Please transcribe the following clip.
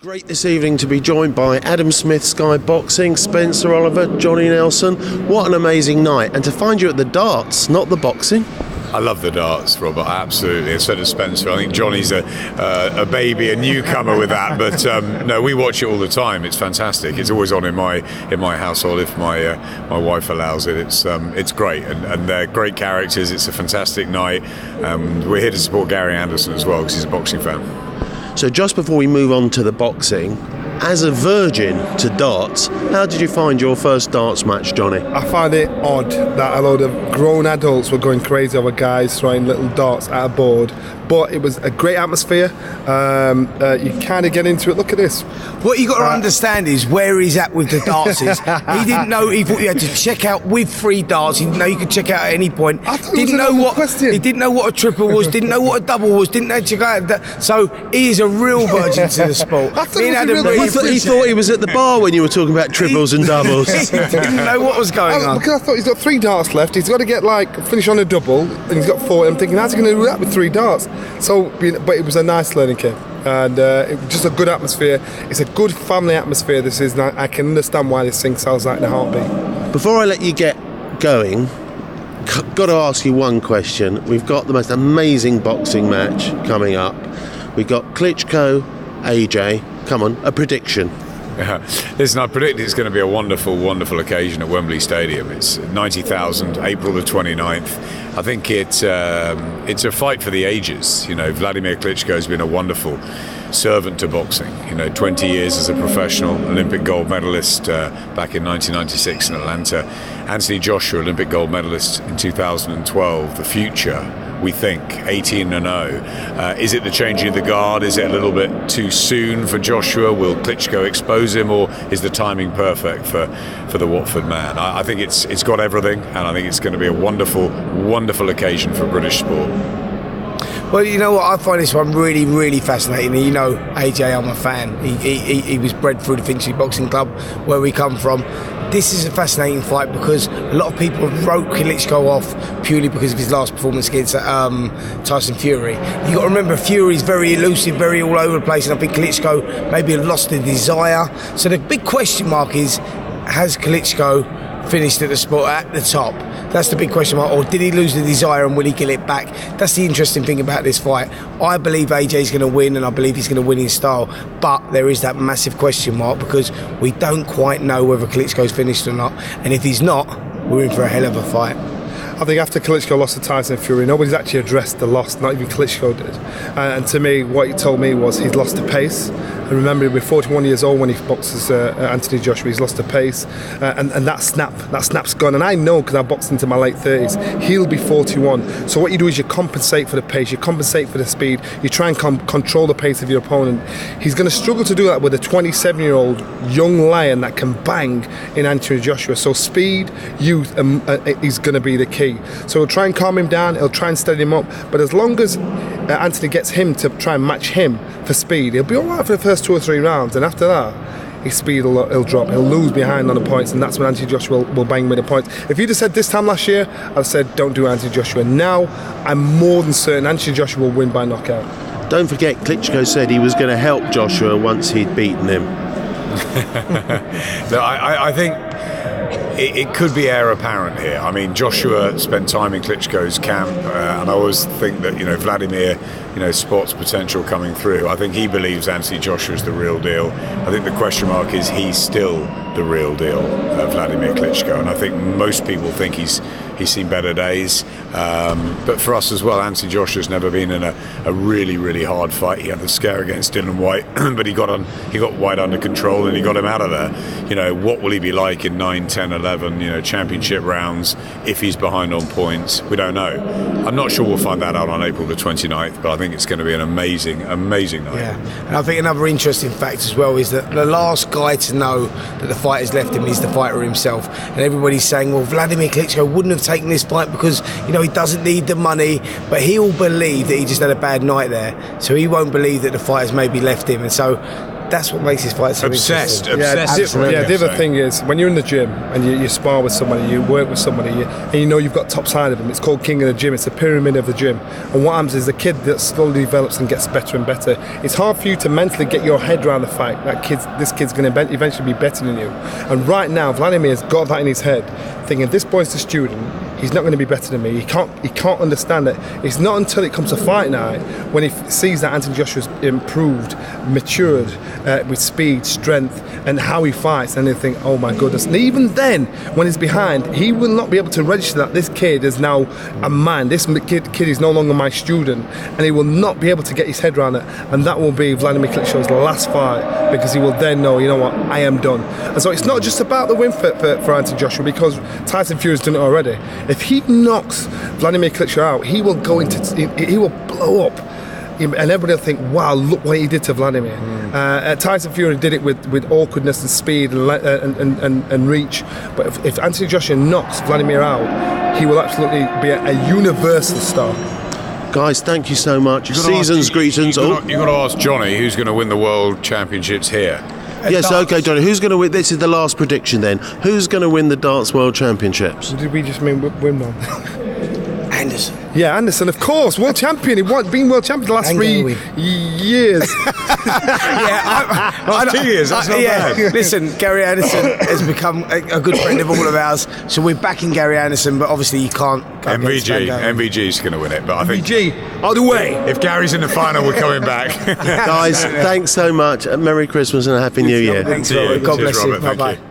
Great this evening to be joined by Adam Smith, Sky Boxing, Spencer Oliver, Johnny Nelson. What an amazing night. And to find you at the darts, not the boxing. I love the darts, Robert, absolutely. And so does Spencer. I think Johnny's a baby, a newcomer with that. But no, we watch it all the time. It's fantastic. It's always on in my household if my wife allows it. It's great, and they're great characters. It's a fantastic night. We're here to support Gary Anderson as well because he's a boxing fan. So just before we move on to the boxing, as a virgin to darts, how did you find your first darts match, Johnny? I find it odd that a load of grown adults were going crazy over guys throwing little darts at a board, but it was a great atmosphere. You kind of get into it. Look at this. What you got to understand is where he's at with the darts. He didn't know. He thought you had to check out with 3 darts. He didn't know you could check out at any point. He didn't know what a triple was. Didn't know what a double was. Didn't know check out that. So he is a real virgin to the sport. He thought he was at the bar when you were talking about triples and doubles. He didn't know what was going on. Because I thought he's got 3 darts left. He's got to get finish on a double, and he's got 4. I'm thinking, how's he going to do that with 3 darts? So, but it was a nice learning curve, and it was just a good atmosphere. It's a good family atmosphere. This is. I can understand why this thing sells out in a heartbeat. Before I let you get going, got to ask you one question. We've got the most amazing boxing match coming up. We've got Klitschko, AJ. Come on, a prediction. Listen, I predict it's going to be a wonderful, wonderful occasion at Wembley Stadium. It's 90,000, April the 29th. I think it's a fight for the ages. You know, Vladimir Klitschko has been a wonderful servant to boxing. 20 years as a professional, Olympic gold medalist back in 1996 in Atlanta. Anthony Joshua, Olympic gold medalist in 2012. The future, we think, 18-0. Is it the changing of the guard? Is it a little bit too soon for Joshua? Will Klitschko expose him, or is the timing perfect for the Watford man? I think it's got everything, and I think it's going to be a wonderful, wonderful occasion for British sport. Well, you know what, I find this one really, really fascinating. You know, AJ, I'm a fan. He was bred through the Finchley Boxing Club, where we come from. This is a fascinating fight because a lot of people wrote Klitschko off purely because of his last performance against Tyson Fury. You got to remember, Fury's very elusive, very all over the place, and I think Klitschko maybe have lost the desire. So the big question mark is, has Klitschko finished at the spot at the top? That's the big question mark. Or did he lose the desire and will he get it back? That's the interesting thing about this fight. I believe AJ's going to win, and I believe he's going to win in style, but there is that massive question mark because we don't quite know whether Klitschko's finished or not, and if he's not, we're in for a hell of a fight. I think after Klitschko lost to Tyson Fury, nobody's actually addressed the loss, not even Klitschko did. And to me, what he told me was he's lost the pace. And remember, he was 41 years old when he boxes Anthony Joshua. He's lost the pace, and that snap's gone. And I know, because I boxed into my late 30s, he'll be 41. So what you do is you compensate for the pace, you compensate for the speed, you try and control the pace of your opponent. He's going to struggle to do that with a 27-year-old young lion that can bang in Anthony Joshua. So speed, youth is going to be the key. So he'll try and calm him down, he'll try and steady him up, but as long as Anthony gets him to try and match him for speed, he'll be alright for the first 2 or 3 rounds, and after that his speed will drop, he'll lose behind on the points, and that's when Anthony Joshua will bang with the points. If you'd have said this time last year, I'd have said don't do Anthony Joshua. Now I'm more than certain Anthony Joshua will win by knockout. Don't forget, Klitschko said he was going to help Joshua once he'd beaten him. No, I think it could be heir apparent here. I mean, Joshua spent time in Klitschko's camp, and I always think that Vladimir, spots potential coming through. I think he believes Anthony Joshua is the real deal. I think the question mark is he's still the real deal, Vladimir Klitschko, and I think most people think he's seen better days. But for us as well, Anthony Joshua's never been in a really, really hard fight. He had the scare against Dylan White, but he got White under control and he got him out of there. What will he be like in 9, 10, 11, championship rounds if he's behind on points? We don't know. I'm not sure we'll find that out on April the 29th, but I think it's going to be an amazing, amazing night. Yeah, and I think another interesting fact as well is that the last guy to know that the fight has left him is the fighter himself. And everybody's saying, well, Vladimir Klitschko wouldn't have taken this fight because, he doesn't need the money, but he'll believe that he just had a bad night there. So he won't believe that the fight has maybe left him. And so that's what makes this fight so Obsessed. interesting. Absolutely. The other thing is, when you're in the gym and you spar with somebody, you work with somebody, and you know you've got top side of them. It's called king of the gym. It's a pyramid of the gym. And what happens is the kid that slowly develops and gets better and better. It's hard for you to mentally get your head around the fact that this kid's going to eventually be better than you. And right now, Vladimir's got that in his head, thinking this boy's the student. He's not going to be better than me. He can't understand it. It's not until it comes to fight night when he sees that Anthony Joshua's improved, matured with speed, strength, and how he fights, and they think, oh my goodness. And even then, when he's behind, he will not be able to register that this kid is now a man. This kid is no longer my student, and he will not be able to get his head around it. And that will be Vladimir Klitschko's last fight, because he will then know, you know what, I am done. And so it's not just about the win for Anthony Joshua, because Tyson Fury's done it already. If he knocks Vladimir Klitschko out, he will blow up, and everybody will think, wow, look what he did to Vladimir. Tyson Fury did it with awkwardness and speed and reach, but if Anthony Joshua knocks Vladimir out, he will absolutely be a universal star. Guys, thank you so much. Season's greetings. You've got to ask Johnny who's going to win the World Championships here. Yes, okay, Johnny. Who's going to win? This is the last prediction then. Who's going to win the Darts World Championships? Did we just mean win one? Anderson. Yeah, Anderson, of course, world champion. He been world champion the last 3 years. Last 2 years, that's not bad. Listen, Gary Anderson has become a good friend of all of ours, so we're backing Gary Anderson, but obviously you can't go MVG's going to win it, but I think MVG, all the way. If Gary's in the final, we're coming back. Guys, thanks so much. Merry Christmas and a Happy New Year. Thanks, Robert. God bless you. Robert, thank Bye-bye. you.